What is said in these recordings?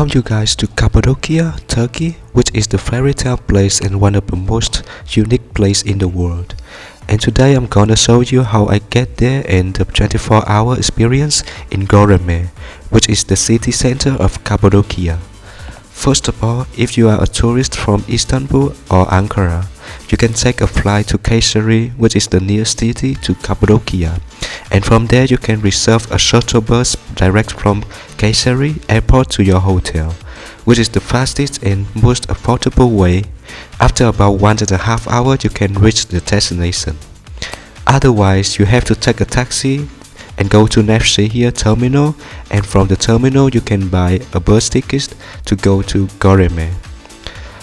Welcome you guys to Cappadocia, Turkey, which is the fairy tale place and one of the most unique place in the world. And today I'm gonna show you how I get there and the 24-hour experience in Goreme, which is the city center of Cappadocia. First of all, if you are a tourist from Istanbul or Ankara, you can take a flight to Kayseri, which is the nearest city to Cappadocia, and from there you can reserve a shuttle bus direct from Kayseri airport to your hotel, which is the fastest and most affordable way. After about 1.5 hours you can reach the destination. Otherwise, you have to take a taxi and go to Nevşehir terminal, and from the terminal you can buy a bus ticket to go to Goreme.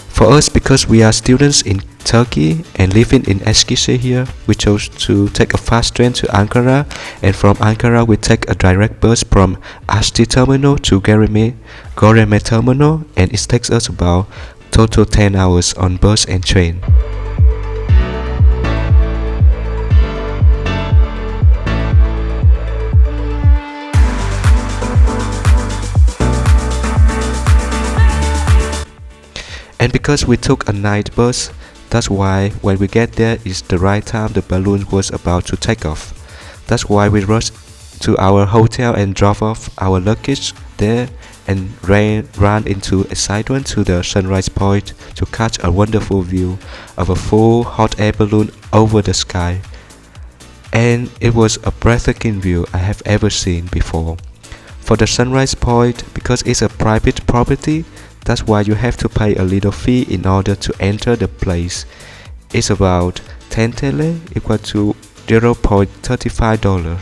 For us, because we are students in Turkey and living in Eskişehir, we chose to take a fast train to Ankara, and from Ankara we take a direct bus from Asti terminal to Goreme terminal, and it takes us about total 10 hours on bus and train. And because we took a night bus, that's why when we get there is the right time the balloon was about to take off. That's why we rushed to our hotel and drove off our luggage there and ran into excitement to the sunrise point to catch a wonderful view of a full hot air balloon over the sky. And it was a breathtaking view I have ever seen before. For the sunrise point, because it's a private property, that's why you have to pay a little fee in order to enter the place. It's about 10 TL, equal to $0.35.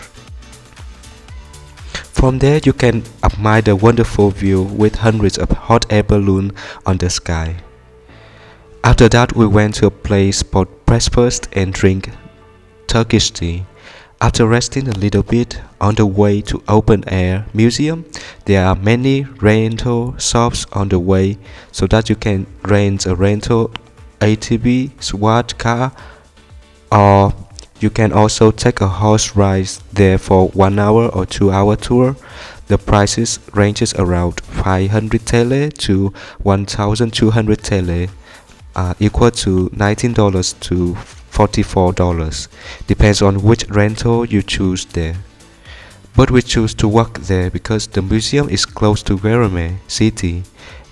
From there you can admire the wonderful view with hundreds of hot air balloons on the sky. After that we went to a place for breakfast and drink Turkish tea. After resting a little bit on the way to open air museum, there are many rental shops on the way so that you can rent a rental ATV SWAT car, or you can also take a horse ride there for 1 hour or 2 hour tour. The prices ranges around 500 TL to 1200 TL, equal to $19 to $44, depends on which rental you choose there. But we choose to walk there because the museum is close to Goreme city,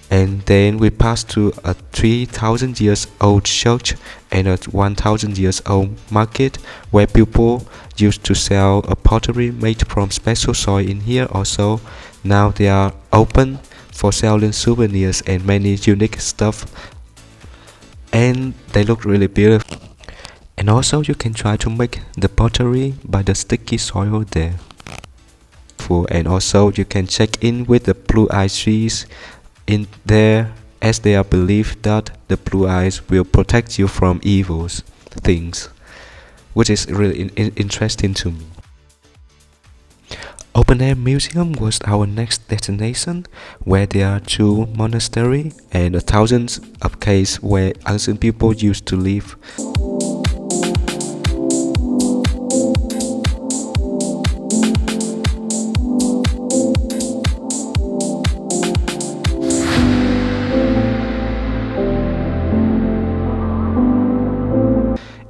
and then we pass to a 3,000 years old church and a 1,000 years old market where people used to sell a pottery made from special soil in here also. Now they are open for selling souvenirs and many unique stuff, and they look really beautiful. And also you can try to make the pottery by the sticky soil there. And also you can check in with the blue ice trees in there, as they are believed that the blue ice will protect you from evil things, which is really interesting to me. Open Air Museum was our next destination, where there are 2 monasteries and thousands of caves where ancient people used to live.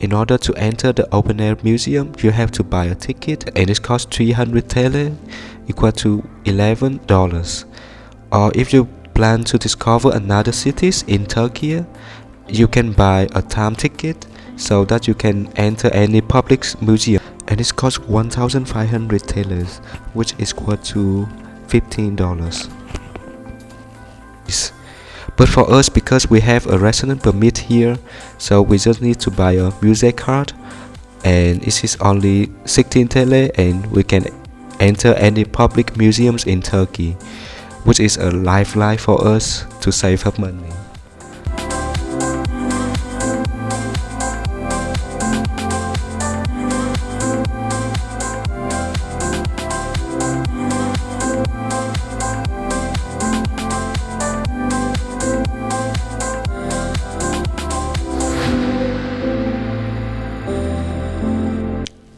In order to enter the open air museum, you have to buy a ticket, and it costs 300 TL, equal to $11. Or if you plan to discover another cities in Turkey, you can buy a time ticket so that you can enter any public museum, and it costs 1,500 TL, which is equal to $15. But for us, because we have a resident permit here, so we just need to buy a music card, and it is only 16 TL, and we can enter any public museums in Turkey, which is a lifeline for us to save up money.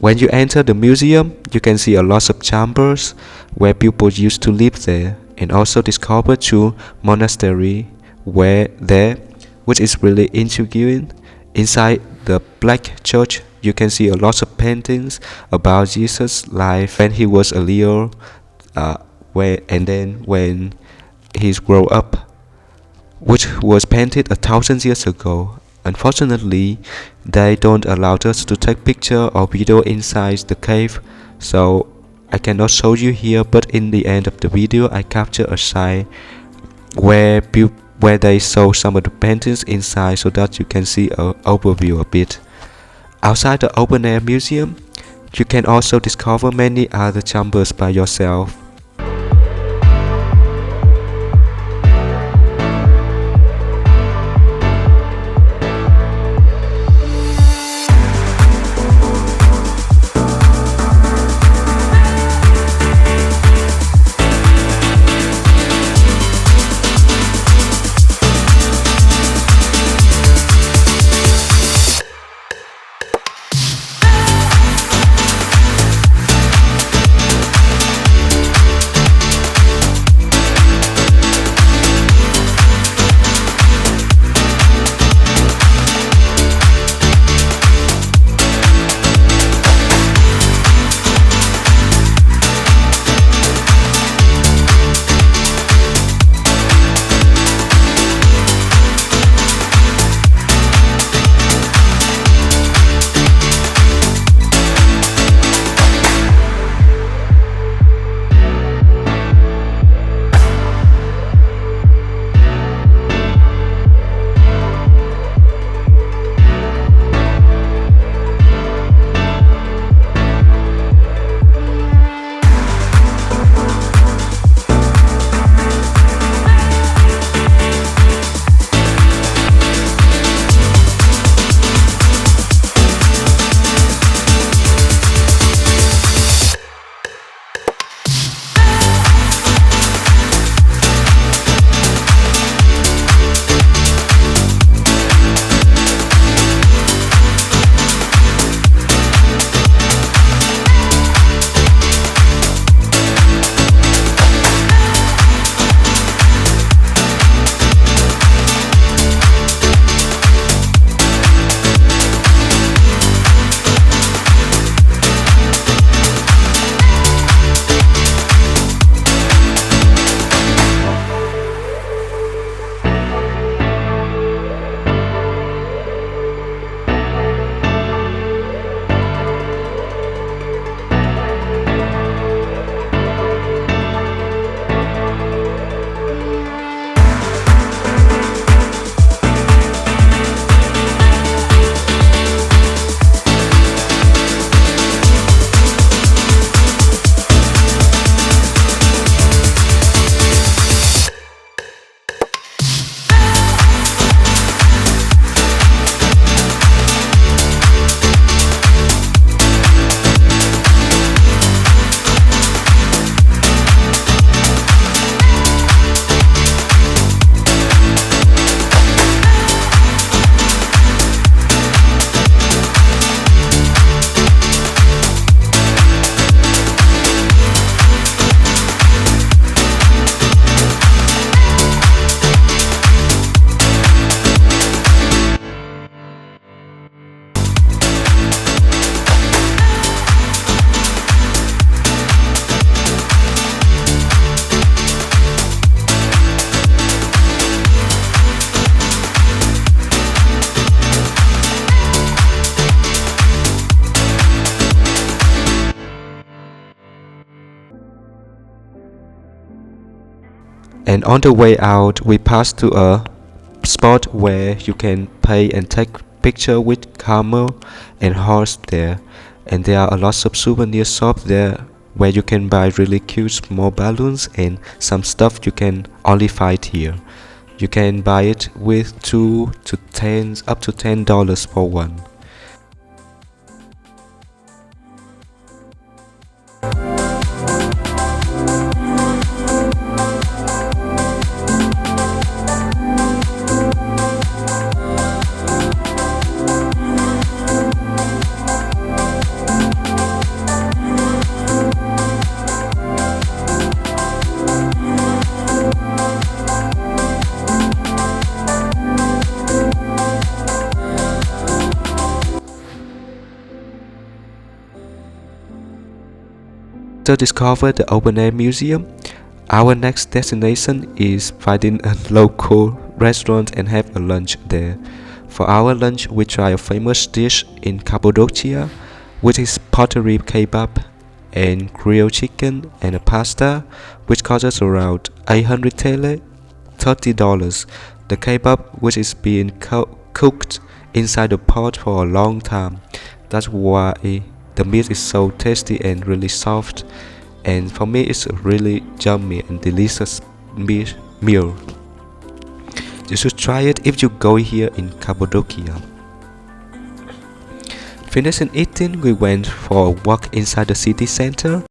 When you enter the museum, you can see a lot of chambers where people used to live there, and also discover two monastery which is really intriguing. Inside the black church, you can see a lot of paintings about Jesus' life when he was a little, and then when he grew up, which was painted 1,000 years ago. Unfortunately, they don't allow us to take picture or video inside the cave, so I cannot show you here, but in the end of the video I capture a site where they show some of the paintings inside so that you can see an overview a bit. Outside the open air museum, you can also discover many other chambers by yourself. And on the way out, we passed to a spot where you can pay and take picture with camel and horse there. And there are a lot of souvenir shops there where you can buy really cute small balloons and some stuff you can only find here. You can buy it with up to $10 for one. After discovering the open air museum, our next destination is finding a local restaurant and have a lunch there. For our lunch, we try a famous dish in Cappadocia, which is pottery kebab and grilled chicken and a pasta, which costs us around 800 tele, $30. The kebab, which is being cooked inside the pot for a long time. That's why the meat is so tasty and really soft. And for me, it's a really yummy and delicious meal. You should try it if you go here in Cappadocia. Finishing eating, we went for a walk inside the city center.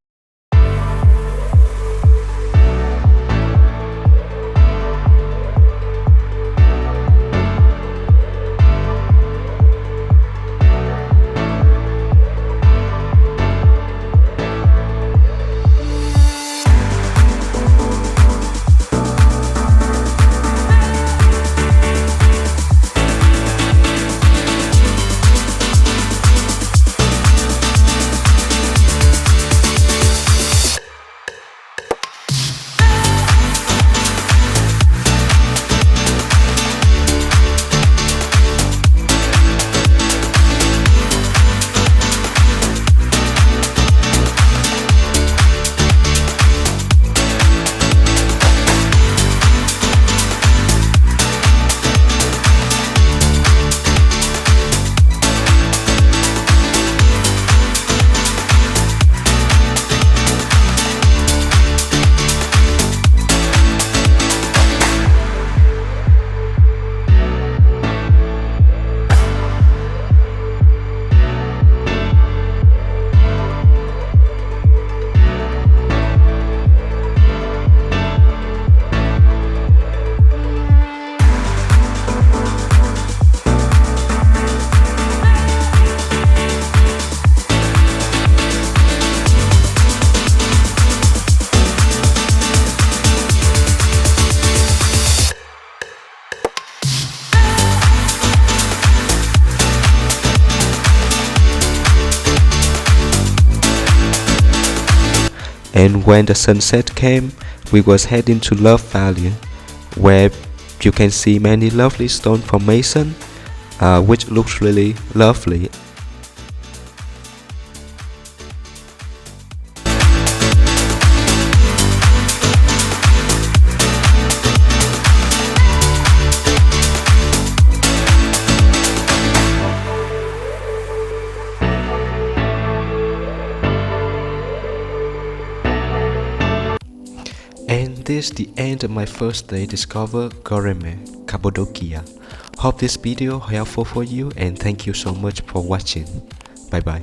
And when the sunset came, we was heading to Love Valley, where you can see many lovely stone formations, which looks really lovely. And this is the end of my first day discover Goreme, Cappadocia. Hope this video helpful for you and thank you so much for watching. Bye bye.